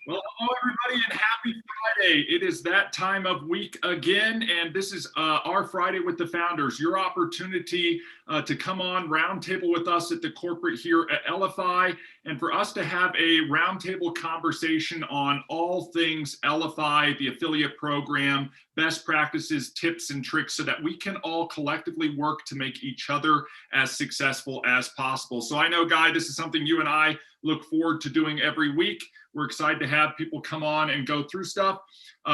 Well, hello everybody and happy Friday. It is that time of week again, and this is our Friday with the Founders, your opportunity to come on roundtable with us at the corporate here at Elify, and for us to have a roundtable conversation on all things Elify, the affiliate program, best practices, tips, and tricks so that we can all collectively work to make each other as successful as possible. So I know, Guy, this is something you and I look forward to doing every week. We're excited to have people come on and go through stuff.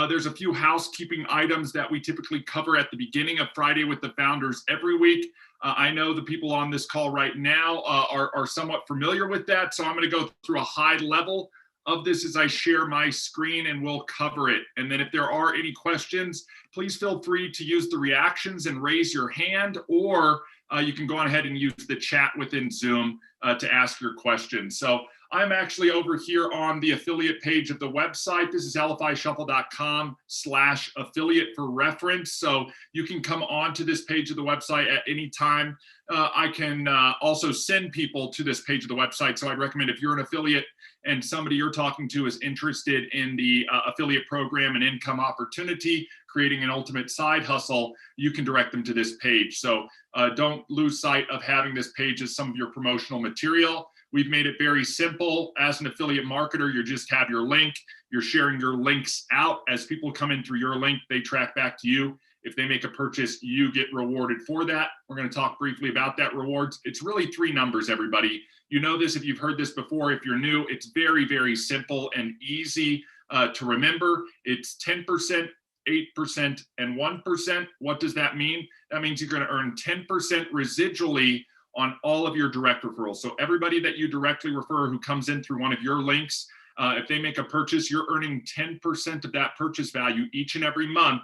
There's a few housekeeping items that we typically cover at the beginning of Friday with the Founders every week. I know the people on this call right now are somewhat familiar with that, so I'm going to go through a high level of this as I share my screen, and we'll cover it. And then if there are any questions, please feel free to use the reactions and raise your hand, or you can go on ahead and use the chat within Zoom to ask your questions. So I'm actually over here on the affiliate page of the website. This is elifyshuffle.com/affiliate for reference. So you can come onto this page of the website at any time. I can also send people to this page of the website. So I'd recommend if you're an affiliate and somebody you're talking to is interested in the affiliate program and income opportunity, creating an ultimate side hustle, you can direct them to this page. So don't lose sight of having this page as some of your promotional material. We've made it very simple. As an affiliate marketer, you just have your link. You're sharing your links out. As people come in through your link, they track back to you. If they make a purchase, you get rewarded for that. We're going to talk briefly about that rewards. It's really three numbers, everybody. You know this if you've heard this before. If you're new, it's very, very simple and easy to remember. It's 10%, 8%, and 1%. What does that mean? That means you're going to earn 10% residually on all of your direct referrals. So everybody that you directly refer who comes in through one of your links, if they make a purchase, you're earning 10% of that purchase value each and every month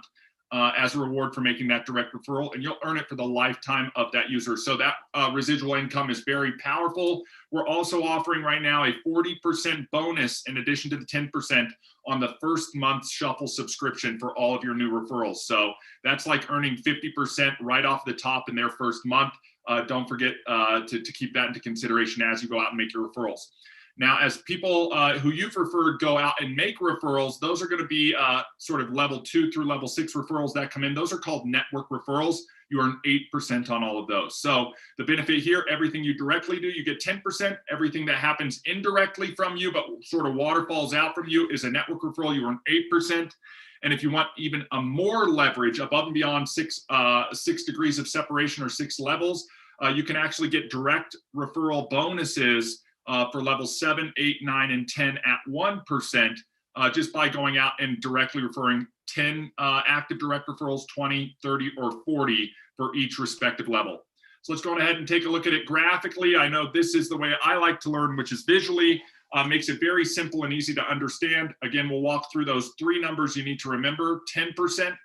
as a reward for making that direct referral, and you'll earn it for the lifetime of that user. So that residual income is very powerful. We're also offering right now a 40% bonus in addition to the 10% on the first month's Shuffle subscription for all of your new referrals. So that's like earning 50% right off the top in their first month. Don't forget to keep that into consideration as you go out and make your referrals. Now, as people who you've referred go out and make referrals, those are going to be sort of level 2 through level 6 referrals that come in. Those are called network referrals. You earn 8% on all of those. So the benefit here, everything you directly do, you get 10%. Everything that happens indirectly from you, but sort of waterfalls out from you, is a network referral. You earn 8%. And if you want even a more leverage above and beyond six degrees of separation or 6 levels, you can actually get direct referral bonuses for levels 7, 8, 9, and 10 at 1%, just by going out and directly referring 10 active direct referrals, 20, 30, or 40 for each respective level. So let's go ahead and take a look at it graphically. I know this is the way I like to learn, which is visually. Makes it very simple and easy to understand. Again, we'll walk through those 3 numbers you need to remember: 10%,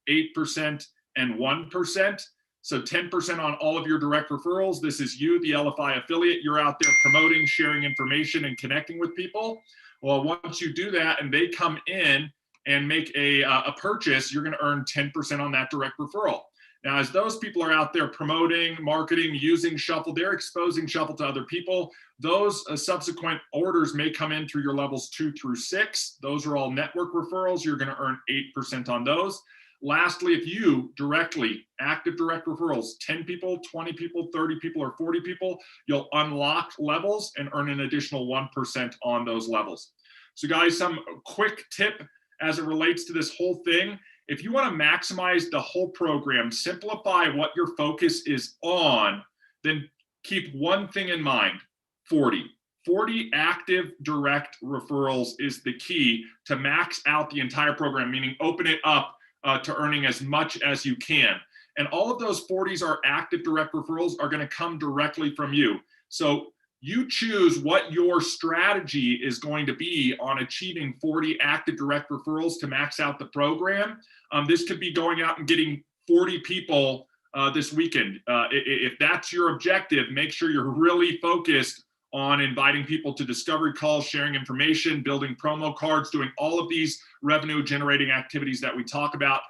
8%, and 1%. So 10% on all of your direct referrals. This is you, the Elify affiliate. You're out there promoting, sharing information, and connecting with people. Well, once you do that and they come in and make a purchase, you're going to earn 10% on that direct referral. Now, as those people are out there promoting, marketing, using Shuffle, they're exposing Shuffle to other people. Those subsequent orders may come in through your levels 2 through 6. Those are all network referrals. You're going to earn 8% on those. Lastly, if you directly, active direct referrals, 10 people, 20 people, 30 people, or 40 people, you'll unlock levels and earn an additional 1% on those levels. So guys, some quick tip as it relates to this whole thing. If you want to maximize the whole program, simplify what your focus is on, then keep one thing in mind: 40. 40 active direct referrals is the key to max out the entire program, meaning open it up to earning as much as you can. And all of those 40s are active direct referrals are going to come directly from you. So you choose what your strategy is going to be on achieving 40 active direct referrals to max out the program. This could be going out and getting 40 people this weekend. If that's your objective, make sure you're really focused on inviting people to discovery calls, sharing information, building promo cards, doing all of these revenue generating activities that we talk about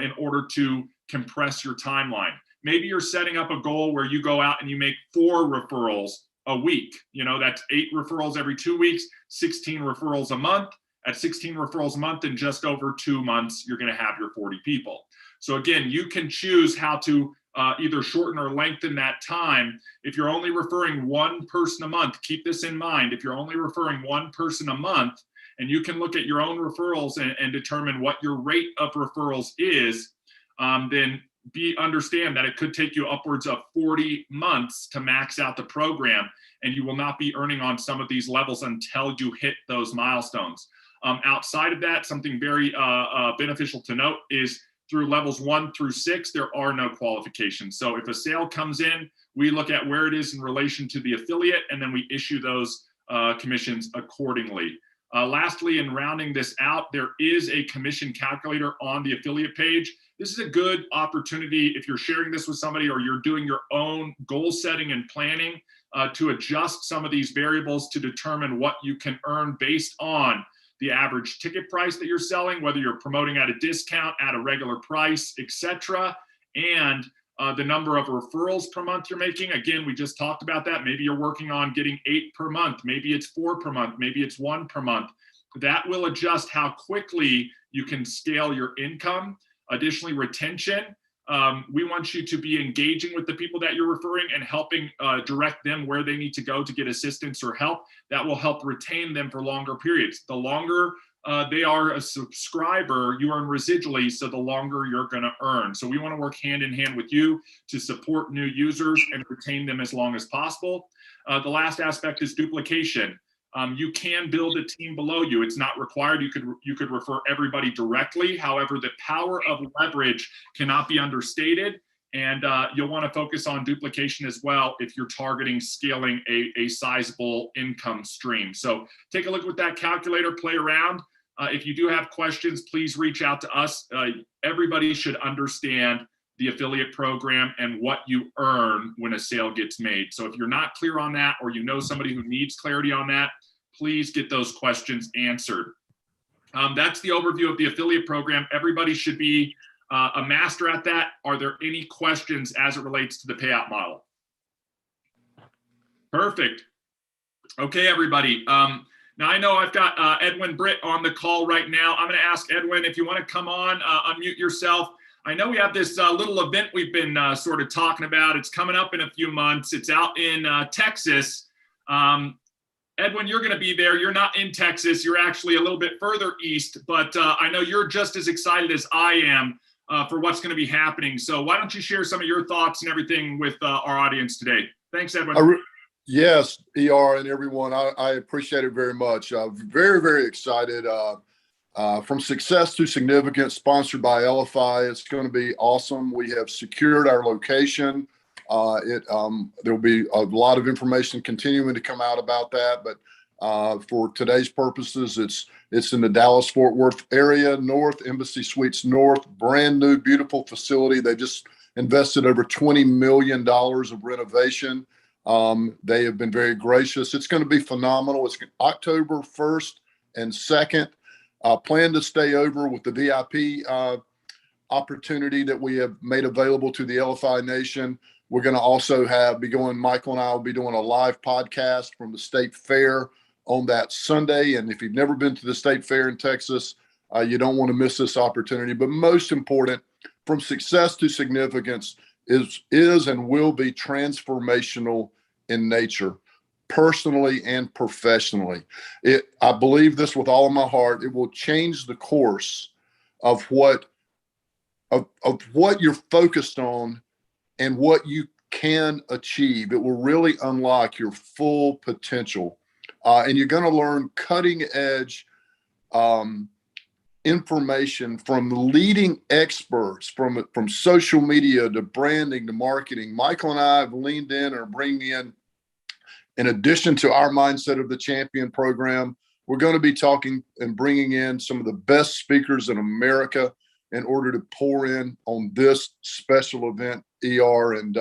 in order to compress your timeline. Maybe you're setting up a goal where you go out and you make 4 referrals a week. You know, that's 8 referrals every 2 weeks, 16 referrals a month. At 16 referrals a month, in just over 2 months, you're going to have your 40 people. So again, you can choose how to either shorten or lengthen that time. If you're only referring one person a month, keep this in mind. If you're only referring one person a month, and you can look at your own referrals and determine what your rate of referrals is, then understand that it could take you upwards of 40 months to max out the program, and you will not be earning on some of these levels until you hit those milestones. Outside of that, something very beneficial to note is through levels 1 through 6, there are no qualifications. So if a sale comes in, we look at where it is in relation to the affiliate, and then we issue those commissions accordingly. Lastly, in rounding this out, there is a commission calculator on the affiliate page. This is a good opportunity if you're sharing this with somebody or you're doing your own goal setting and planning to adjust some of these variables to determine what you can earn based on the average ticket price that you're selling, whether you're promoting at a discount, at a regular price, etc., and the number of referrals per month you're making. Again, we just talked about that. Maybe you're working on getting 8 per month. Maybe it's 4 per month. Maybe it's 1 per month. That will adjust how quickly you can scale your income. Additionally, retention. We want you to be engaging with the people that you're referring and helping direct them where they need to go to get assistance or help. That will help retain them for longer periods. The longer they are a subscriber, you earn residually, so the longer you're going to earn. So we want to work hand in hand with you to support new users and retain them as long as possible. The last aspect is duplication. You can build a team below you. It's not required. You could refer everybody directly. However, the power of leverage cannot be understated, and you'll want to focus on duplication as well if you're targeting scaling a sizable income stream. So take a look with that calculator, play around. If you do have questions, please reach out to us. Everybody should understand the affiliate program and what you earn when a sale gets made. So if you're not clear on that, or you know somebody who needs clarity on that, please get those questions answered. That's the overview of the affiliate program. Everybody should be a master at that. Are there any questions as it relates to the payout model? Perfect. Okay, everybody. Now I know I've got Edwin Britt on the call right now. I'm going to ask Edwin if you want to come on, unmute yourself. I know we have this little event we've been sort of talking about. It's coming up in a few months. It's out in Texas. Edwin, you're going to be there. You're not in Texas. You're actually a little bit further east, but I know you're just as excited as I am for what's going to be happening. So why don't you share some of your thoughts and everything with our audience today? Thanks, Edwin. Yes, ER and everyone, I appreciate it very much. Very, very excited. From Success to Significance, sponsored by Elify. It's going to be awesome. We have secured our location. There will be a lot of information continuing to come out about that, but for today's purposes, it's in the Dallas-Fort Worth area, North Embassy Suites North, brand new, beautiful facility. They just invested over $20 million of renovation. They have been very gracious. It's going to be phenomenal. It's October 1st and 2nd. Plan to stay over with the VIP opportunity that we have made available to the Elify Nation. We're going to also Michael and I will be doing a live podcast from the State Fair on that Sunday. And if you've never been to the State Fair in Texas, you don't want to miss this opportunity. But most important, From Success to Significance is and will be transformational in nature, personally and professionally. I believe this with all of my heart. It will change the course of what you're focused on and what you can achieve. It will really unlock your full potential. And you're going to learn cutting edge information from leading experts from social media to branding to marketing. Michael and I have leaned in or bringing in addition to our Mindset of the Champion program, we're going to be talking and bringing in some of the best speakers in America in order to pour in on this special event, ER. And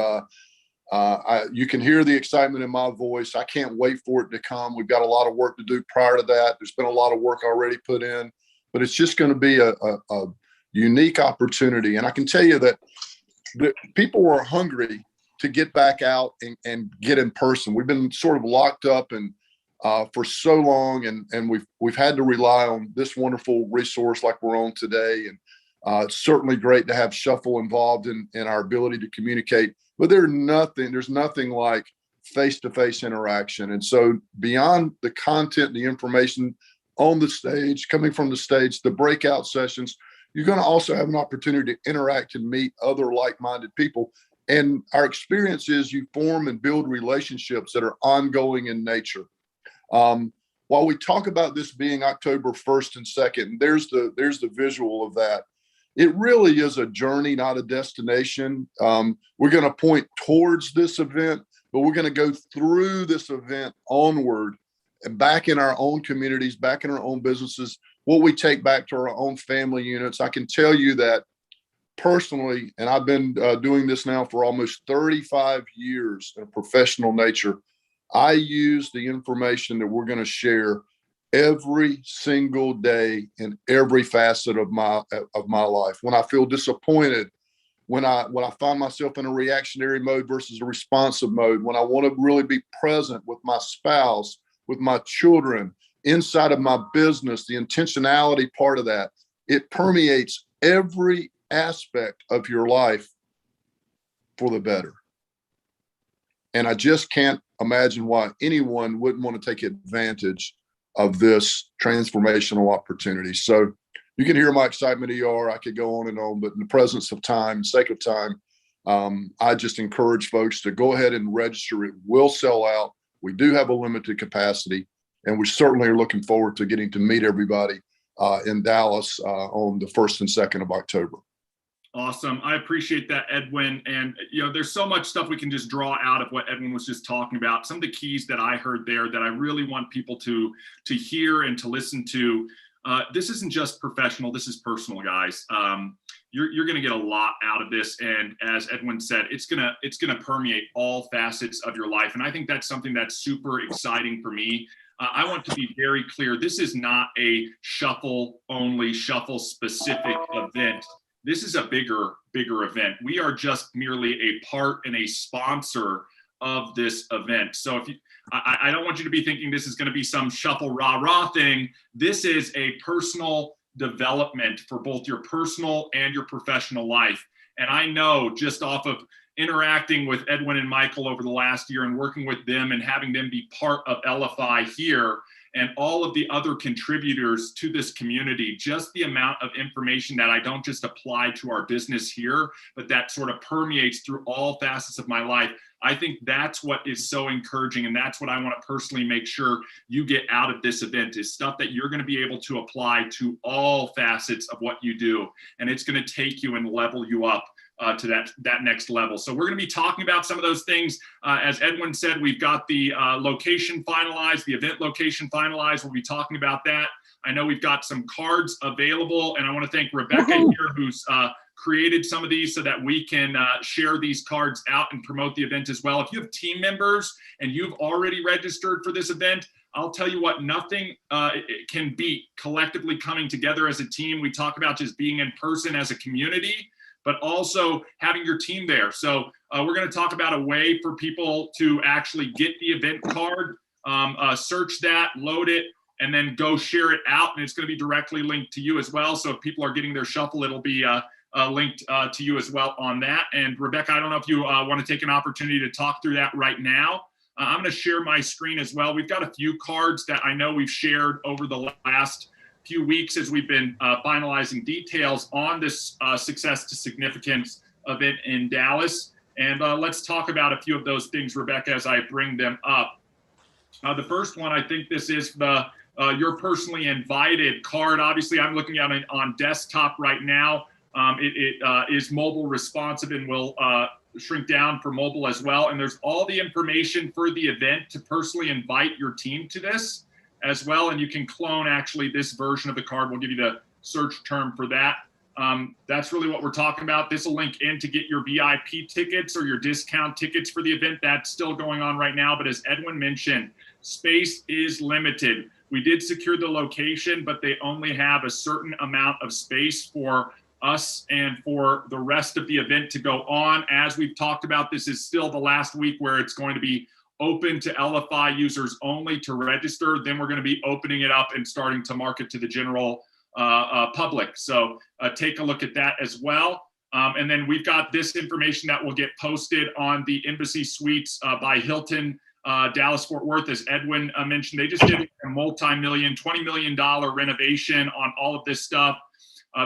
you can hear the excitement in my voice. I can't wait for it to come. We've got a lot of work to do prior to that. There's been a lot of work already put in, but it's just going to be a unique opportunity. And I can tell you that people are hungry to get back out and get in person. We've been sort of locked up and for so long, and we've had to rely on this wonderful resource like we're on today. And it's certainly great to have Shuffle involved in our ability to communicate. But there's nothing like face-to-face interaction. And so beyond the content, the information on the stage, coming from the stage, the breakout sessions, you're going to also have an opportunity to interact and meet other like-minded people. And our experience is you form and build relationships that are ongoing in nature. While we talk about this being October 1st and 2nd, there's the visual of that. It really is a journey, not a destination. We're going to point towards this event, but we're going to go through this event onward and back in our own communities, back in our own businesses, what we take back to our own family units. I can tell you that personally, and I've been doing this now for almost 35 years in a professional nature, I use the information that we're going to share every single day in every facet of my life. When I feel disappointed, when I find myself in a reactionary mode versus a responsive mode, when I want to really be present with my spouse, with my children, inside of my business, the intentionality part of that, it permeates every aspect of your life for the better. And I just can't imagine why anyone wouldn't want to take advantage of this transformational opportunity. So you can hear my excitement, ER. I could go on and on, but in the presence of time, sake of time, I just encourage folks to go ahead and register. It will sell out. We do have a limited capacity, and we certainly are looking forward to getting to meet everybody in Dallas on the 1st and 2nd of October. Awesome. I appreciate that, Edwin. And, there's so much stuff we can just draw out of what Edwin was just talking about. Some of the keys that I heard there that I really want people to hear and to listen to. This isn't just professional. This is personal, guys. You're going to get a lot out of this. And as Edwin said, it's going to permeate all facets of your life. And I think that's something that's super exciting for me. I want to be very clear. This is not a shuffle specific event. This is a bigger event. We are just merely a part and a sponsor of this event. So I don't want you to be thinking this is going to be some shuffle rah-rah thing. This is a personal development for both your personal and your professional life. And I know just off of interacting with Edwin and Michael over the last year and working with them and having them be part of Elify here, and all of the other contributors to this community, just the amount of information that I don't just apply to our business here, but that sort of permeates through all facets of my life. I think that's what is so encouraging. And that's what I want to personally make sure you get out of this event, is stuff that you're going to be able to apply to all facets of what you do. And it's going to take you and level you up to that next level. So we're going to be talking about some of those things. As Edwin said, we've got the location finalized, the event location finalized. We'll be talking about that. I know we've got some cards available, and I want to thank Rebecca here, who's created some of these so that we can share these cards out and promote the event as well. If you have team members and you've already registered for this event, I'll tell you what, nothing can beat collectively coming together as a team. We talk about just being in person as a community, but also having your team there. So we're going to talk about a way for people to actually get the event card, search that, load it, and then go share it out. And it's going to be directly linked to you as well. So if people are getting their shuffle, it'll be linked to you as well on that. And Rebecca, I don't know if you want to take an opportunity to talk through that right now. I'm going to share my screen as well. We've got a few cards that I know we've shared over the last few weeks as we've been finalizing details on this Success to Significance event in Dallas. And let's talk about a few of those things, Rebecca, as I bring them up. The first one, I think this is the your personally invited card. Obviously, I'm looking at it on desktop right now. It is mobile responsive and will shrink down for mobile as well. And there's all the information for the event to personally invite your team to this as well. And you can clone actually this version of the card. We'll give you the search term for that. That's really what we're talking about. This will link in to get your VIP tickets or your discount tickets for the event. That's still going on right now. But as Edwin mentioned, space is limited. We did secure the location, but they only have a certain amount of space for us and for the rest of the event to go on. As we've talked about, this is still the last week where it's going to be open to LFI users only to register. Then we're going to be opening it up and starting to market to the general public. So take a look at that as well. And then we've got this information that will get posted on the Embassy Suites by Hilton Dallas Fort Worth, as Edwin mentioned. They just did a multi-million, $20 million renovation on all of this stuff.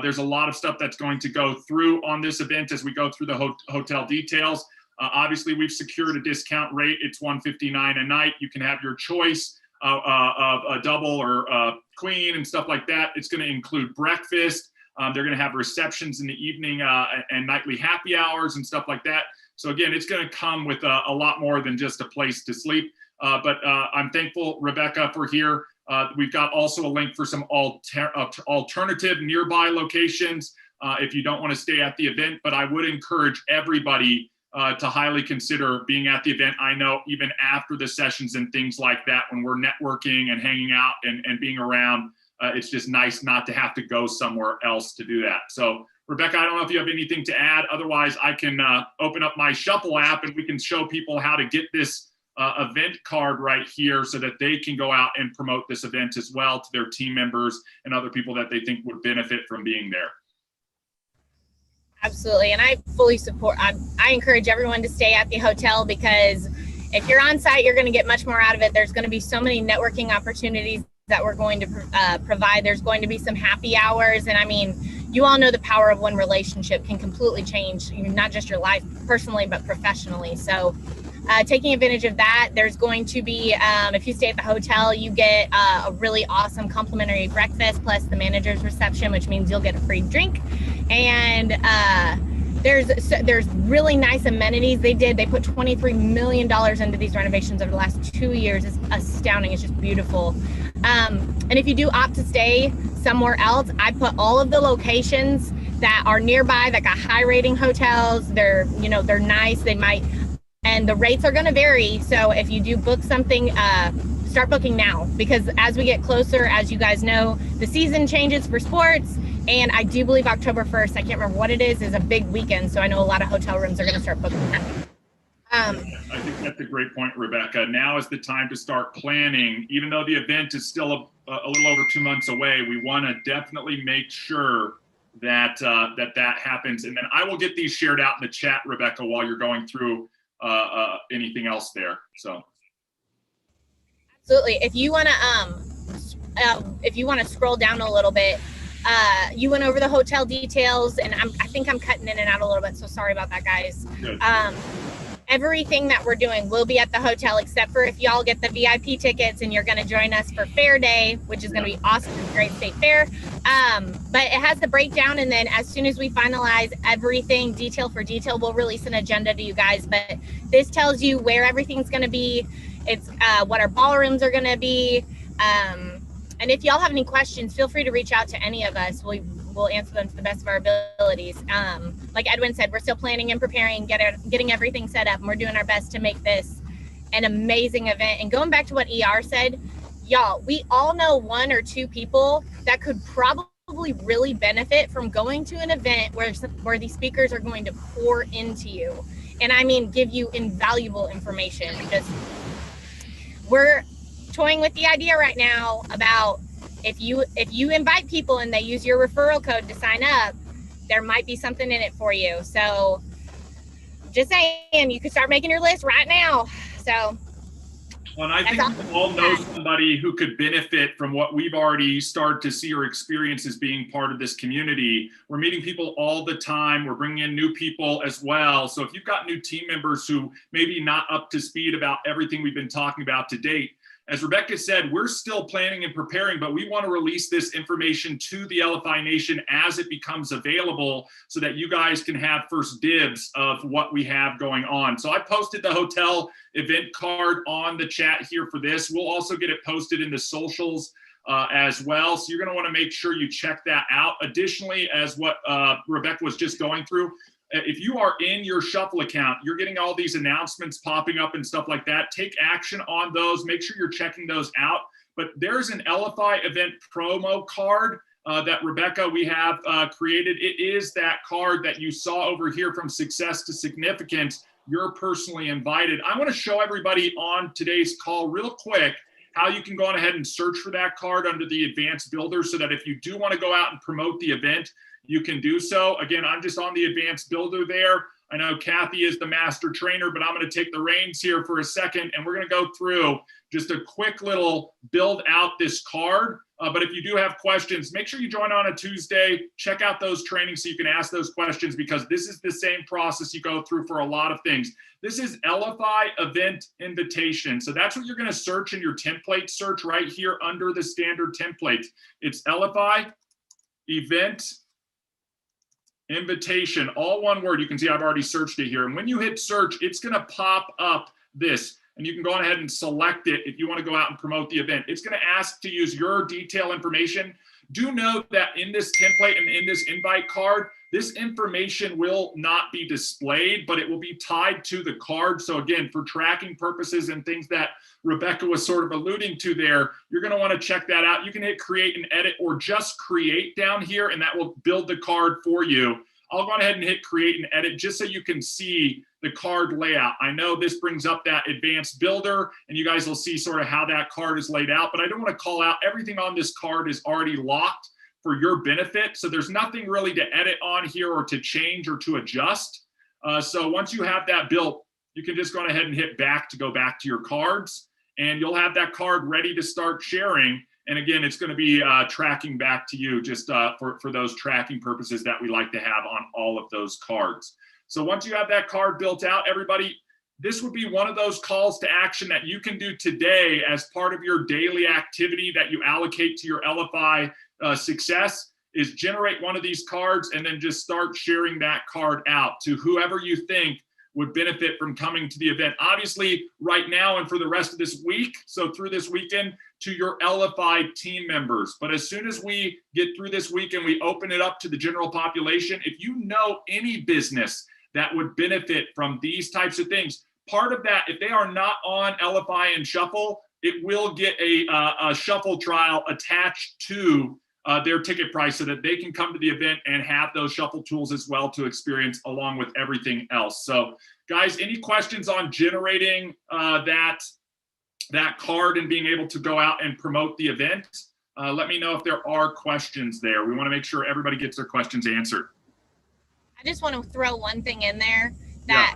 There's a lot of stuff that's going to go through on this event as we go through the hotel details. Obviously, we've secured a discount rate. It's $159 a night. You can have your choice of a double or a queen and stuff like that. It's going to include breakfast. They're going to have receptions in the evening and nightly happy hours and stuff like that. So again, it's going to come with a lot more than just a place to sleep. But I'm thankful, Rebecca, for here. We've got also a link for some alternative nearby locations if you don't want to stay at the event. But I would encourage everybody to highly consider being at the event. I know even after the sessions and things like that, when we're networking and hanging out and being around, it's just nice not to have to go somewhere else to do that. So Rebecca, I don't know if you have anything to add. Otherwise, I can open up my Shuffle app and we can show people how to get this event card right here so that they can go out and promote this event as well to their team members and other people that they think would benefit from being there. Absolutely. And I fully support, I encourage everyone to stay at the hotel, because if you're on site, you're going to get much more out of it. There's going to be so many networking opportunities that we're going to provide. There's going to be some happy hours. And I mean, you all know the power of one relationship can completely change, not just your life personally, but professionally. So taking advantage of that, there's going to be, if you stay at the hotel, you get a really awesome complimentary breakfast plus the manager's reception, which means you'll get a free drink. And there's really nice amenities. They put $23 million into these renovations over the last 2 years. It's astounding. It's just beautiful. And if you do opt to stay somewhere else, I put all of the locations that are nearby that got high rating hotels. They're nice. And the rates are going to vary. So if you do book something, start booking now, because as we get closer, as you guys know, the season changes for sports. And I do believe October 1st, I can't remember what it is a big weekend. So I know a lot of hotel rooms are going to start booking now. I think that's a great point, Rebecca. Now is the time to start planning. Even though the event is still a little over 2 months away, we want to definitely make sure that that happens. And then I will get these shared out in the chat, Rebecca, while you're going through anything else there. So absolutely. If you want to scroll down a little bit, you went over the hotel details, and I think I'm cutting in and out a little bit, so sorry about that, guys. Everything that we're doing will be at the hotel, except for if y'all get the VIP tickets and you're going to join us for Fair Day, which is going to be awesome. Great State Fair. But it has the breakdown, and then as soon as we finalize everything detail for detail, we'll release an agenda to you guys. But this tells you where everything's going to be. It's what our ballrooms are going to be. And if y'all have any questions, feel free to reach out to any of us. We'll answer them to the best of our abilities. Like Edwin said, we're still planning and preparing, getting everything set up, and we're doing our best to make this an amazing event. And going back to what ER said, y'all, we all know one or two people that could probably really benefit from going to an event where these speakers are going to pour into you. And I mean, give you invaluable information. We're toying with the idea right now about if you invite people and they use your referral code to sign up, there might be something in it for you. So just saying, you could start making your list right now. So well, and I think we all know somebody who could benefit from what we've already started to see or experience as being part of this community. We're meeting people all the time. We're bringing in new people as well. So if you've got new team members who maybe not up to speed about everything we've been talking about to date, as Rebecca said, we're still planning and preparing, but we want to release this information to the Elify Nation as it becomes available so that you guys can have first dibs of what we have going on. So I posted the hotel event card on the chat here for this. We'll also get it posted in the socials as well. So you're going to want to make sure you check that out. Additionally, as what Rebecca was just going through, if you are in your Shuffle account, you're getting all these announcements popping up and stuff like that. Take action on those. Make sure you're checking those out. But there's an Elify event promo card that Rebecca, we have created. It is that card that you saw over here from Success to Significance. you're personally invited. I want to show everybody on today's call real quick how you can go on ahead and search for that card under the advanced builder, so that if you do want to go out and promote the event, you can do so. Again, I'm just on the advanced builder there. I know Kathy is the master trainer, but I'm going to take the reins here for a second, and we're going to go through just a quick little build out this card. But if you do have questions, make sure you join on a Tuesday. Check out those trainings so you can ask those questions, because this is the same process you go through for a lot of things. This is Elify event invitation. So that's what you're going to search in your template search right here under the standard template. It's Elify event invitation, all one word. You can see I've already searched it here. And when you hit search, it's going to pop up this. And you can go on ahead and select it if you want to go out and promote the event. It's going to ask to use your detail information. Do note that in this template and in this invite card, this information will not be displayed, but it will be tied to the card. So again, for tracking purposes and things that Rebecca was sort of alluding to there, you're going to want to check that out. You can hit create and edit, or just create down here, and that will build the card for you. I'll go ahead and hit create and edit just so you can see the card layout. I know this brings up that advanced builder, and you guys will see sort of how that card is laid out, but I don't want to call out everything on this card is already locked for your benefit. So there's nothing really to edit on here or to change or to adjust. So once you have that built, you can just go ahead and hit back to go back to your cards, and you'll have that card ready to start sharing. And again, it's going to be tracking back to you just for those tracking purposes that we like to have on all of those cards. So once you have that card built out, everybody, this would be one of those calls to action that you can do today as part of your daily activity that you allocate to your Elify success, is generate one of these cards and then just start sharing that card out to whoever you think would benefit from coming to the event. Obviously, right now and for the rest of this week, so through this weekend, to your Elify team members. But as soon as we get through this week and we open it up to the general population, if you know any business that would benefit from these types of things, part of that, if they are not on Elify and Shuffle, it will get a Shuffle trial attached to their ticket price, so that they can come to the event and have those Shuffle tools as well to experience along with everything else. So guys, any questions on generating that card and being able to go out and promote the event? Let me know if there are questions there. We want to make sure everybody gets their questions answered. I just want to throw one thing in there that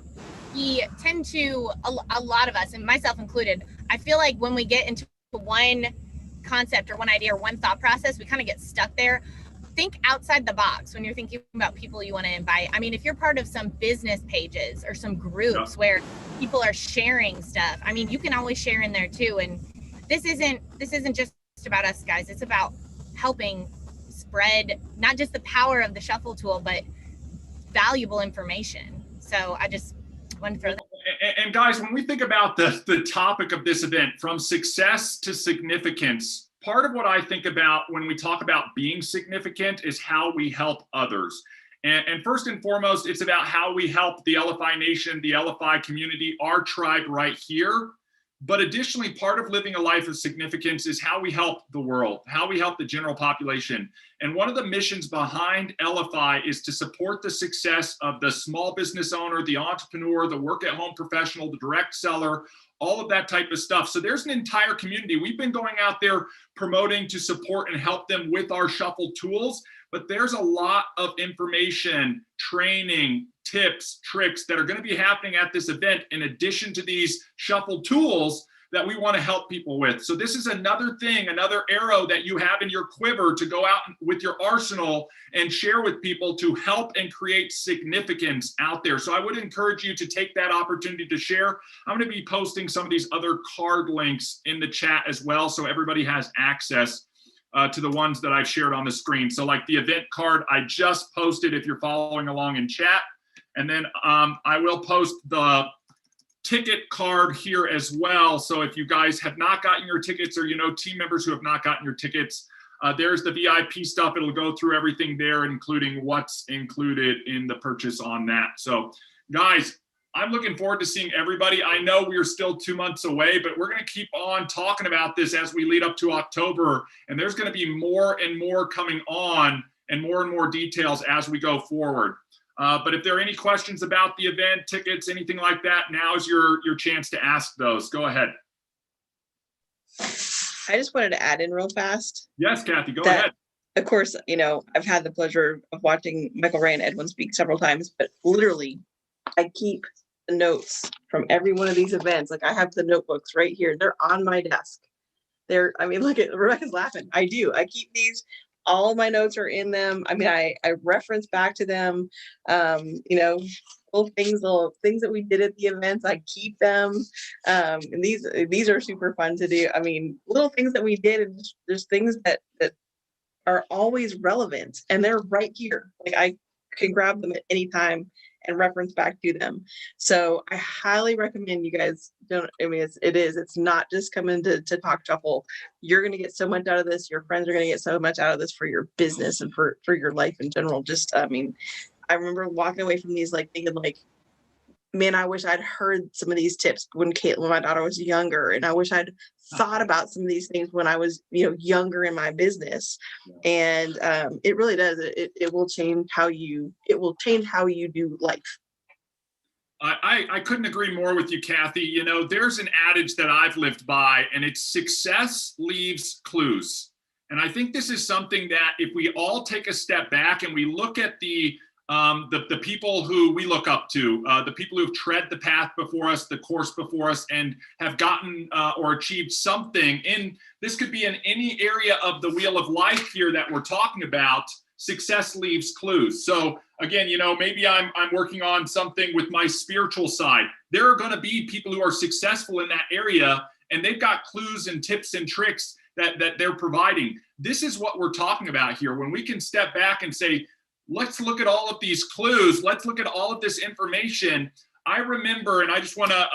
we tend to, a lot of us, and myself included, I feel like when we get into one concept or one idea or one thought process, we kind of get stuck there. Think outside the box when you're thinking about people you want to invite. I mean, if you're part of some business pages or some groups where people are sharing stuff, I mean, you can always share in there too. And this isn't just about us guys. It's about helping spread not just the power of the Shuffle tool, but valuable information. So I just want to throw that. And guys, when we think about the topic of this event, from success to significance, part of what I think about when we talk about being significant is how we help others. And first and foremost, it's about how we help the Elify Nation, the Elify community, our tribe right here. But additionally, part of living a life of significance is how we help the world, how we help the general population. And one of the missions behind Elify is to support the success of the small business owner, the entrepreneur, the work-at-home professional, the direct seller, all of that type of stuff. So there's an entire community. We've been going out there promoting to support and help them with our Shuffle tools, but there's a lot of information, training, tips, tricks that are going to be happening at this event in addition to these Shuffle tools that we want to help people with. So this is another thing, another arrow that you have in your quiver to go out with your arsenal and share with people to help and create significance out there. So I would encourage you to take that opportunity to share. I'm going to be posting some of these other card links in the chat as well, so everybody has access to the ones that I've shared on the screen. So like the event card I just posted if you're following along in chat. And then I will post the ticket card here as well. So if you guys have not gotten your tickets, or you know team members who have not gotten your tickets, there's the VIP stuff. It'll go through everything there, including what's included in the purchase on that. So guys, I'm looking forward to seeing everybody. I know we're still 2 months away, but we're going to keep on talking about this as we lead up to October. And there's going to be more and more coming on and more details as we go forward. But if there are any questions about the event, tickets, anything like that, now's your chance to ask those. Go ahead. I just wanted to add in real fast. Yes, Kathy, go ahead. Of course, I've had the pleasure of watching Michael Ray and Edwin speak several times, but literally, I keep the notes from every one of these events. Like I have the notebooks right here. They're on my desk. Look at Rebecca's laughing. I do. I keep these. All my notes are in them. I mean, I reference back to them. Little things that we did at the events. I keep them. And these are super fun to do. I mean, little things that we did, and there's things that are always relevant, and they're right here. Like I can grab them at any time and reference back to them. So I highly recommend you guys it's not just coming to talk shuffle. You're going to get so much out of this. Your friends are going to get so much out of this for your business and for your life in general. I remember walking away from these thinking man, I wish I'd heard some of these tips when my daughter was younger, and I wish I'd thought about some of these things when I was, younger in my business. And it really does. It will change how you do life. I couldn't agree more with you, Kathy. There's an adage that I've lived by, and it's success leaves clues. And I think this is something that if we all take a step back and we look at the people who we look up to, the people who've tread the path before us, the course before us, and have gotten or achieved something this could be in any area of the wheel of life here that we're talking about. Success leaves clues. So again, maybe I'm working on something with my spiritual side. There are going to be people who are successful in that area, and they've got clues and tips and tricks that they're providing. This is what we're talking about here. When we can step back and say, let's look at all of these clues. Let's look at all of this information. I remember, and I just want to,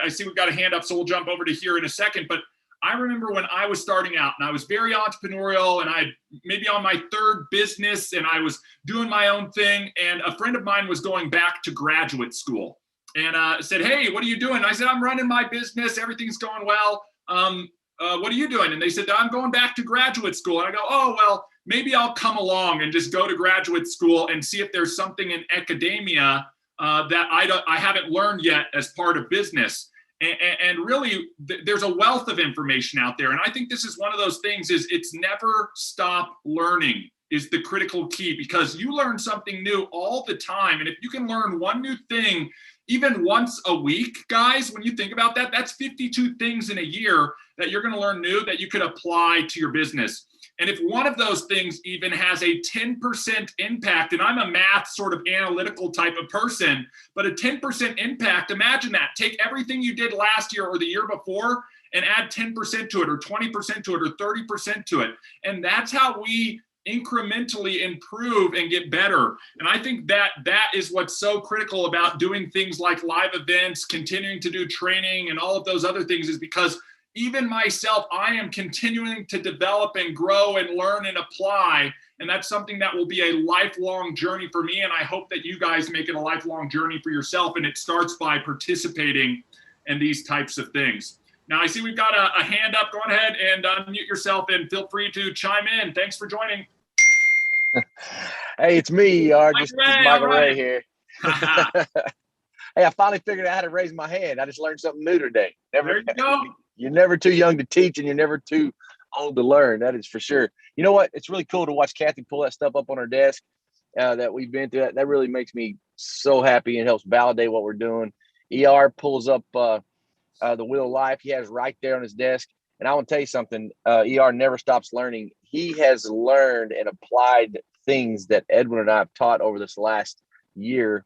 I see we've got a hand up, so we'll jump over to here in a second. But I remember when I was starting out, and I was very entrepreneurial, and I maybe on my third business, and I was doing my own thing. And a friend of mine was going back to graduate school and said, "Hey, what are you doing?" And I said, "I'm running my business. Everything's going well. What are you doing?" And they said, "I'm going back to graduate school." And I go, "Oh, well, maybe I'll come along and just go to graduate school and see if there's something in academia that I haven't learned yet as part of business." And really, there's a wealth of information out there. And I think this is one of those things is it's never stop learning is the critical key, because you learn something new all the time. And if you can learn one new thing, even once a week, guys, when you think about that, that's 52 things in a year that you're going to learn new that you could apply to your business. And if one of those things even has a 10% impact, and I'm a math sort of analytical type of person, but a 10% impact, imagine that. Take everything you did last year or the year before and add 10% to it or 20% to it or 30% to it. And that's how we incrementally improve and get better. And I think that is what's so critical about doing things like live events, continuing to do training and all of those other things, is because even myself, I am continuing to develop and grow and learn and apply. And that's something that will be a lifelong journey for me. And I hope that you guys make it a lifelong journey for yourself. And it starts by participating in these types of things. Now, I see we've got a hand up. Go ahead and unmute yourself and feel free to chime in. Thanks for joining. Hey, it's me, just Michael right. Ray here. Hey, I finally figured out how to raise my hand. I just learned something new today. There you go. You're never too young to teach, and you're never too old to learn. That is for sure. You know what? It's really cool to watch Kathy pull that stuff up on her desk that we've been through. That really makes me so happy and helps validate what we're doing. ER pulls up the Wheel of Life he has right there on his desk. And I want to tell you something. ER never stops learning. He has learned and applied things that Edwin and I have taught over this last year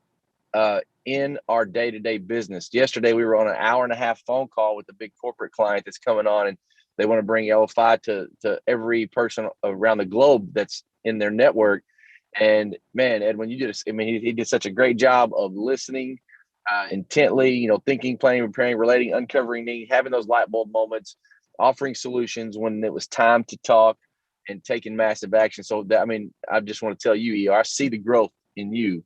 in our day-to-day business. Yesterday, we were on an 1.5-hour phone call with a big corporate client that's coming on, and they want to bring Elify to every person around the globe that's in their network. And man, Edwin, he did such a great job of listening intently, thinking, planning, preparing, relating, uncovering need, having those light bulb moments, offering solutions when it was time to talk, and taking massive action. So I just want to tell you, I see the growth in you.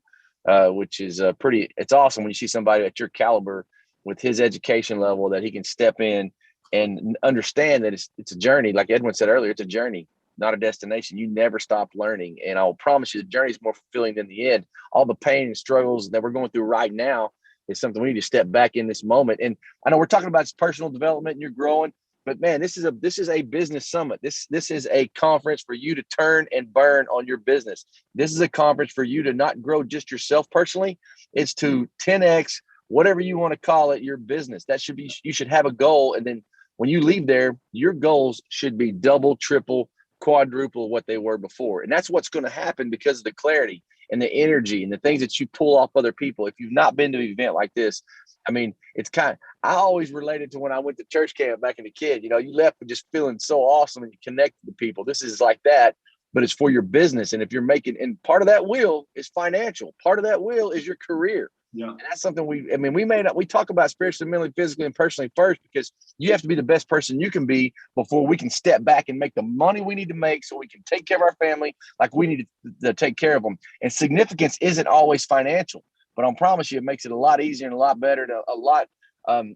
Which is it's awesome when you see somebody at your caliber with his education level that he can step in and understand that it's a journey. Like Edwin said earlier, it's a journey. not a destination. You never stop learning. And I'll promise you the journey is more fulfilling than the end. All the pain and struggles that we're going through right now is something we need to step back in this moment. And I know we're talking about personal development and you're growing, but man, this is a business summit. This is a conference for you to turn and burn on your business. This is a conference for you to not grow just yourself personally. It's to 10x, whatever you want to call it, your business. That should be, you should have a goal. And then when you leave there, your goals should be double, triple, quadruple what they were before. And that's what's going to happen because of the clarity and the energy and the things that you pull off other people. If you've not been to an event like this, I mean, it's kind of, I always related to when I went to church camp back as a kid. You know, you left just feeling so awesome and you connected to people. This is like that, but it's for your business. And if you're making, and part of that wheel is financial, part of that wheel is your career. Yeah. And that's something we may not, we talk about spiritually, mentally, physically, and personally first, because you have to be the best person you can be before we can step back and make the money we need to make so we can take care of our family like we need to take care of them. And significance isn't always financial, but I promise you, it makes it a lot easier and a lot better, a lot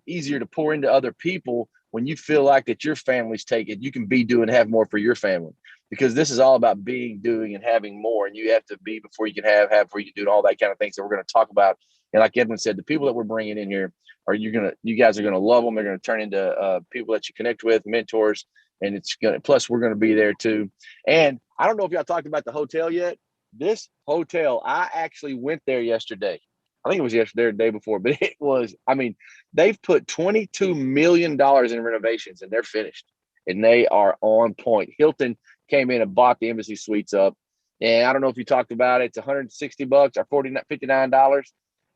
easier to pour into other people when you feel like that your family's taken, you can be, do, and have more for your family. Because this is all about being, doing, and having more. And you have to be before you can have before you can do, and all that kind of things that we're going to talk about. And like Edwin said, the people that we're bringing in here you guys are going to love them. They're going to turn into people that you connect with, mentors, and plus we're going to be there too. And I don't know if y'all talked about the hotel yet. This hotel, I actually went there yesterday. I think it was yesterday or the day before, but it was, I mean, they've put $22 million in renovations and they're finished and they are on point. Hilton came in and bought the Embassy Suites up. And I don't know if you talked about it. It's $160 or $59.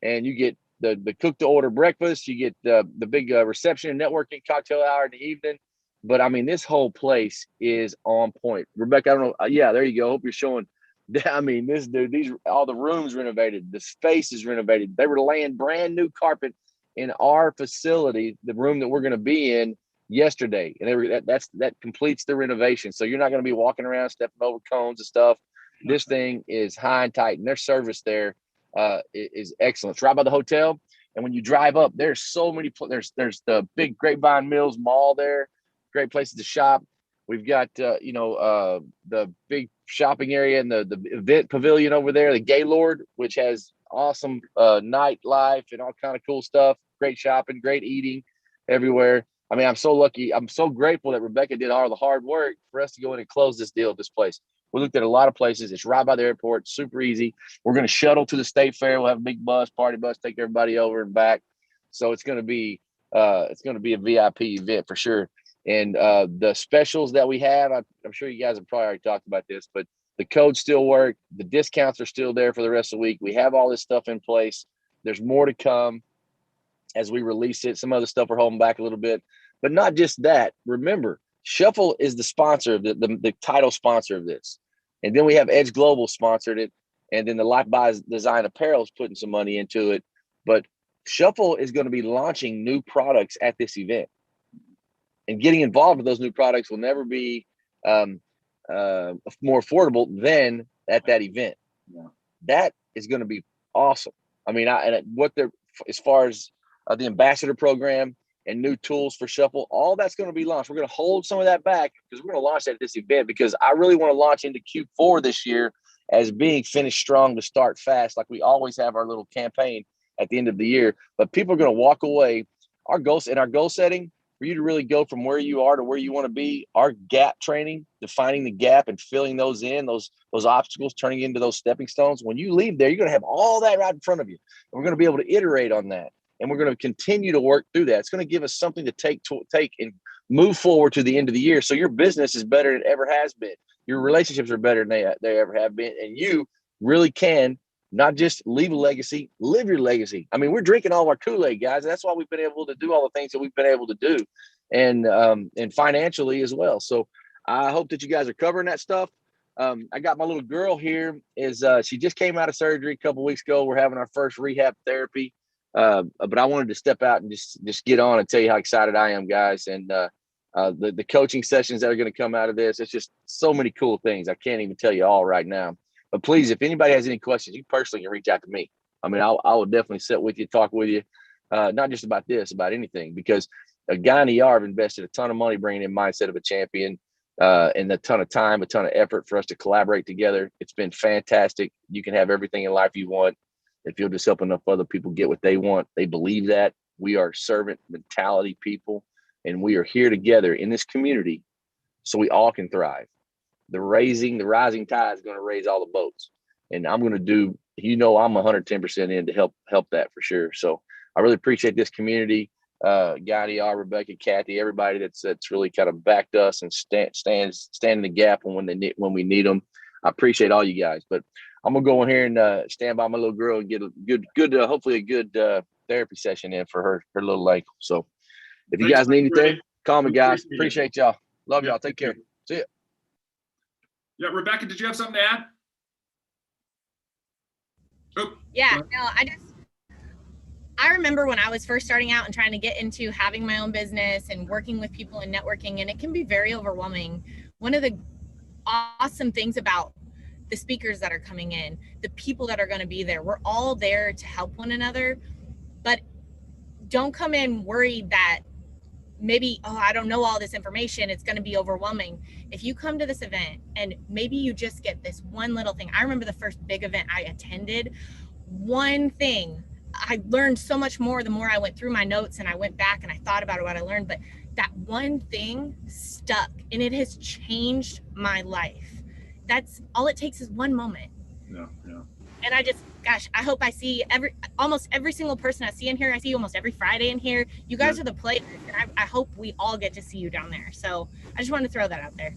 And you get the cook to order breakfast. You get the big reception and networking cocktail hour in the evening. But I mean, this whole place is on point. Rebecca, I don't know. Yeah, there you go. Hope you're showing. I mean, all the rooms renovated. The space is renovated. They were laying brand new carpet in our facility, the room that we're going to be in yesterday. And that completes the renovation. So you're not going to be walking around stepping over cones and stuff. This thing is high and tight, and their service there is excellent. It's right by the hotel. And when you drive up, there's so many, there's the big Grapevine Mills Mall there, great places to shop. We've got, the big shopping area and the event pavilion over there, the Gaylord, which has awesome nightlife and all kind of cool stuff. Great shopping, great eating everywhere. I mean, I'm so lucky. I'm so grateful that Rebecca did all the hard work for us to go in and close this deal at this place. We looked at a lot of places. It's right by the airport, super easy. We're going to shuttle to the State Fair. We'll have a big party bus, take everybody over and back. So it's going to be a VIP event for sure. And the specials that we have, I'm sure you guys have probably already talked about this, but the codes still work. The discounts are still there for the rest of the week. We have all this stuff in place. There's more to come as we release it. Some other stuff we're holding back a little bit, but not just that. Remember, Shuffle is the sponsor of the title sponsor of this. And then we have Edge Global sponsored it. And then the Life by Design Apparel is putting some money into it. But Shuffle is going to be launching new products at this event. And getting involved with those new products will never be more affordable than at that event. Yeah. That is going to be awesome. I mean, as far as the ambassador program and new tools for Shuffle, all that's going to be launched. We're going to hold some of that back because we're going to launch that at this event, because I really want to launch into Q4 this year as being finished strong to start fast, like we always have our little campaign at the end of the year. But people are going to walk away. Our goal setting, for you to really go from where you are to where you want to be, our gap training, defining the gap and filling those in, those obstacles, turning into those stepping stones. When you leave there, you're going to have all that right in front of you. And we're going to be able to iterate on that. And we're going to continue to work through that. It's going to give us something to take and move forward to the end of the year. So your business is better than it ever has been. Your relationships are better than they ever have been. And you really can not just leave a legacy, live your legacy. I mean, we're drinking all our Kool-Aid, guys. That's why we've been able to do all the things that we've been able to do, and financially as well. So I hope that you guys are covering that stuff. I got my little girl here. She just came out of surgery a couple weeks ago. We're having our first rehab therapy. But I wanted to step out and just get on and tell you how excited I am, guys. And the coaching sessions that are going to come out of this, it's just so many cool things. I can't even tell you all right now. But please, if anybody has any questions, you personally can reach out to me. I mean, I will definitely sit with you, talk with you, not just about this, about anything. Because a guy in the ER invested a ton of money bringing in Mindset of a Champion. and a ton of time, a ton of effort for us to collaborate together. It's been fantastic. You can have everything in life you want if you'll just help enough other people get what they want. They believe that. We are servant mentality people, and we are here together in this community so we all can thrive. The rising tide is going to raise all the boats, and I'm going to do, I'm 110% in to help that for sure. So I really appreciate this community. Gotti, Rebecca, Kathy, everybody that's really kind of backed us and stand in the gap when we need them. I appreciate all you guys, but I'm gonna go in here and stand by my little girl and get a good hopefully a good therapy session in for her little ankle. So if you guys need anything, call me, guys. Appreciate y'all. Love y'all. Take care. See ya. Yeah, Rebecca, did you have something to add? Oh, yeah, no, I remember when I was first starting out and trying to get into having my own business and working with people and networking, and it can be very overwhelming. One of the awesome things about the speakers that are coming in, the people that are going to be there, we're all there to help one another, but don't come in worried that maybe, I don't know all this information, it's going to be overwhelming. If you come to this event and maybe you just get this one little thing. I remember the first big event I attended, one thing, I learned so much more the more I went through my notes and I went back and I thought about what I learned, but that one thing stuck and it has changed my life. That's all it takes is one moment. Yeah. And I hope I see almost every single person I see in here. I see you almost every Friday in here. You guys are the players, and I hope we all get to see you down there. So I just wanted to throw that out there.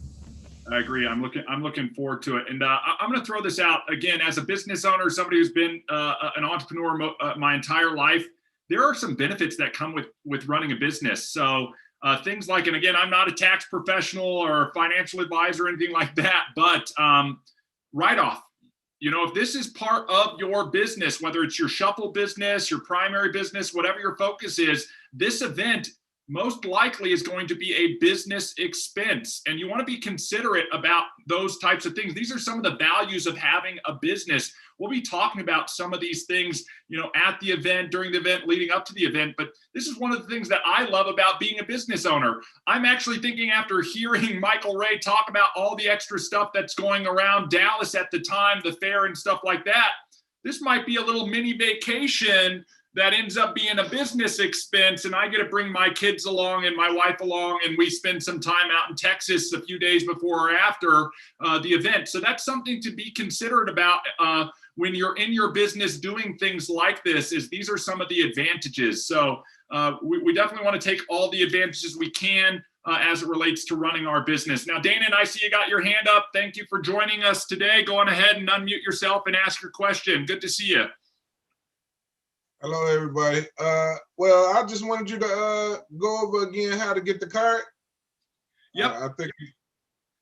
I agree. I'm looking forward to it. And I'm going to throw this out again, as a business owner, somebody who's been an entrepreneur my entire life. There are some benefits that come with running a business. So things like, and again, I'm not a tax professional or financial advisor or anything like that, but write-off. If this is part of your business, whether it's your shuffle business, your primary business, whatever your focus is, this event most likely is going to be a business expense. And you want to be considerate about those types of things. These are some of the values of having a business. We'll be talking about some of these things, at the event, during the event, leading up to the event. But this is one of the things that I love about being a business owner. I'm actually thinking, after hearing Michael Ray talk about all the extra stuff that's going around Dallas at the time, the fair and stuff like that, this might be a little mini vacation that ends up being a business expense, and I get to bring my kids along and my wife along, and we spend some time out in Texas a few days before or after the event. So that's something to be considerate about when you're in your business doing things like this. These are some of the advantages. So we definitely want to take all the advantages we can as it relates to running our business. Now, Dana, I see you got your hand up. Thank you for joining us today. Go on ahead and unmute yourself and ask your question. Good to see you. Hello, everybody. Well, I just wanted you to go over again how to get the card. Yep. I think.